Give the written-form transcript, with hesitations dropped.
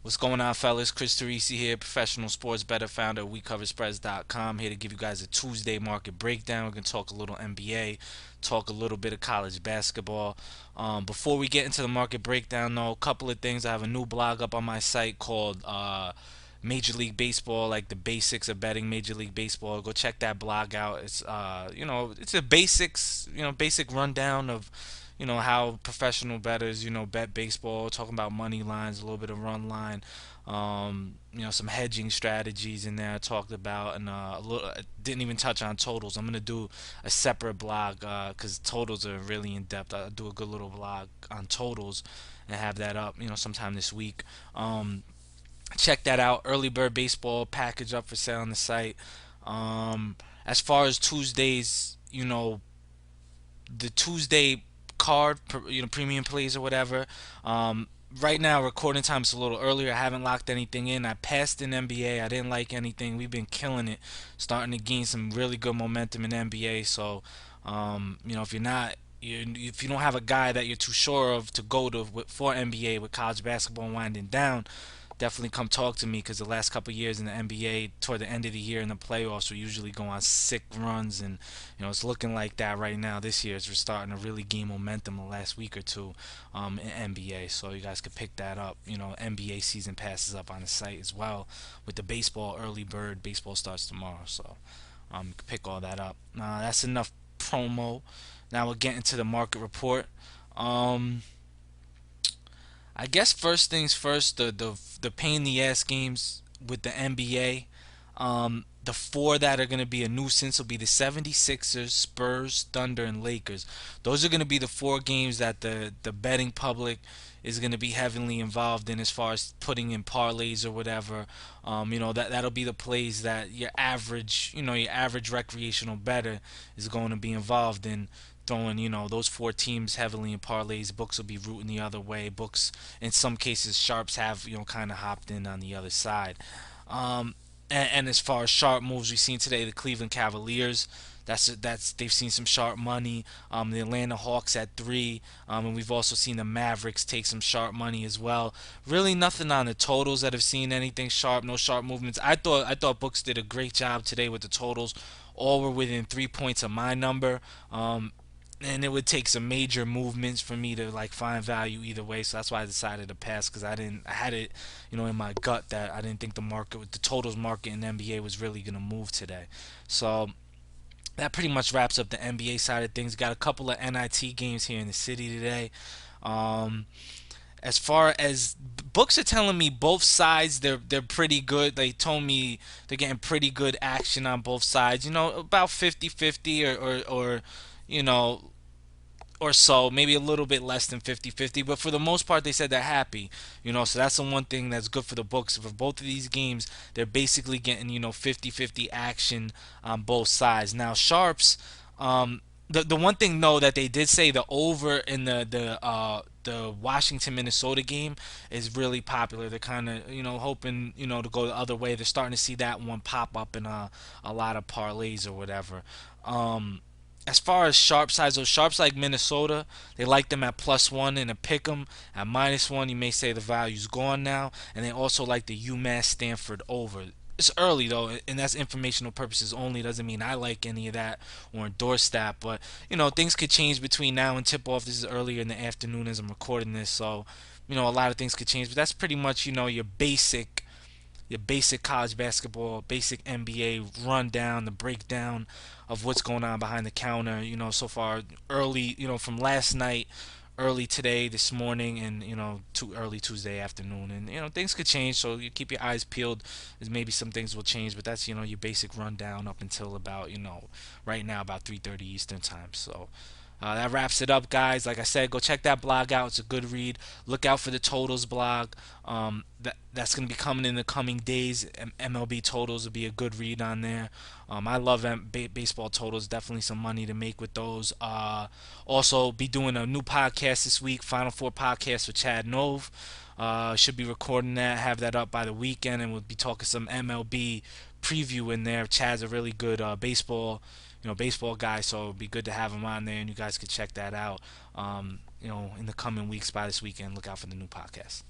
What's going on, fellas? Chris Teresi here, professional sports bettor, founder of WeCoverSpreads.com. Here to give you guys a Tuesday market breakdown. We're going to talk a little NBA, talk a little bit of college basketball. Before we get into the market breakdown, though, a couple of things. I have a new blog up on my site called Major League Baseball, like the basics of betting Major League Baseball. Go check that blog out. It's a basics, basic rundown of how professional bettors bet baseball, talking about money lines, a little bit of run line, some hedging strategies in there I talked about, and I didn't even touch on totals. I'm gonna do a separate blog because totals are really in depth. I'll do a good little blog on totals and have that up sometime this week. Check that out. Early bird baseball package up for sale on the site. As far as Tuesdays, the Tuesday card, premium plays or whatever. Right now, recording time is a little earlier. I haven't locked anything in. I passed in NBA. I didn't like anything. We've been killing it, starting to gain some really good momentum in NBA. So, if you don't have a guy that you're too sure of to go to for NBA with college basketball winding down, definitely come talk to me because the last couple of years in the NBA, toward the end of the year in the playoffs, we usually go on sick runs, and it's looking like that right now. This year, as we're starting to really gain momentum the last week or two in NBA, so you guys could pick that up. NBA season passes up on the site as well with the baseball early bird. Baseball starts tomorrow, so you can pick all that up. That's enough promo. Now we'll get into the market report. I guess first things first, the pain in the ass games with the NBA. The four that are going to be a nuisance will be the 76ers, Spurs, Thunder, and Lakers. Those are going to be the four games that the betting public is going to be heavily involved in as far as putting in parlays or whatever. That'll be the plays that your average recreational bettor is going to be involved in, throwing those four teams heavily in parlays. Books will be rooting the other way. Books, in some cases, sharps have kind of hopped in on the other side. And as far as sharp moves, we've seen today the Cleveland Cavaliers. That's they've seen some sharp money. The Atlanta Hawks at 3, and we've also seen the Mavericks take some sharp money as well. Really, nothing on the totals that have seen anything sharp. No sharp movements. I thought books did a great job today with the totals. All were within 3 points of my number. And it would take some major movements for me to like find value either way. So that's why I decided to pass, because I had it, in my gut that I didn't think the totals market in the NBA was really gonna move today. So that pretty much wraps up the NBA side of things. Got a couple of NIT games here in the city today. Um, as far as books are telling me, both sides they're pretty good. They told me they're getting pretty good action on both sides. About 50-50, or you know or so, maybe a little bit less than 50-50, but for the most part they said they're happy. So that's the one thing that's good for the books. For both of these games, they're basically getting 50-50 action on both sides. Now sharps, the one thing though that they did say, the over in the Washington Minnesota game is really popular. They're kind of hoping to go the other way. They're starting to see that one pop up in a lot of parlays or whatever. As far as sharp sides, those sharps like Minnesota, they like them at +1 in a pick 'em. At -1, you may say the value's gone now, and they also like the UMass Stanford over. It's early though, and that's informational purposes only. Doesn't mean I like any of that or endorse that, but things could change between now and tip off. This is earlier in the afternoon as I'm recording this, so a lot of things could change. But that's pretty much your basic college basketball, basic NBA rundown, the breakdown of what's going on behind the counter. So far early, from last night, early today, this morning, and too early Tuesday afternoon, and things could change. So you keep your eyes peeled, as maybe some things will change. But that's your basic rundown up until about right now about 3:30 Eastern time. So. That wraps it up, guys. Like I said, go check that blog out. It's a good read. Look out for the totals blog. That's going to be coming in the coming days. MLB totals will be a good read on there. I love baseball totals. Definitely some money to make with those. Also, be doing a new podcast this week. Final Four podcast with Chad Nove. Should be recording that. Have that up by the weekend, and we'll be talking some MLB preview in there. Chad's a really good baseball guy, so it'd be good to have him on there, and you guys could check that out. In the coming weeks by this weekend. Look out for the new podcast.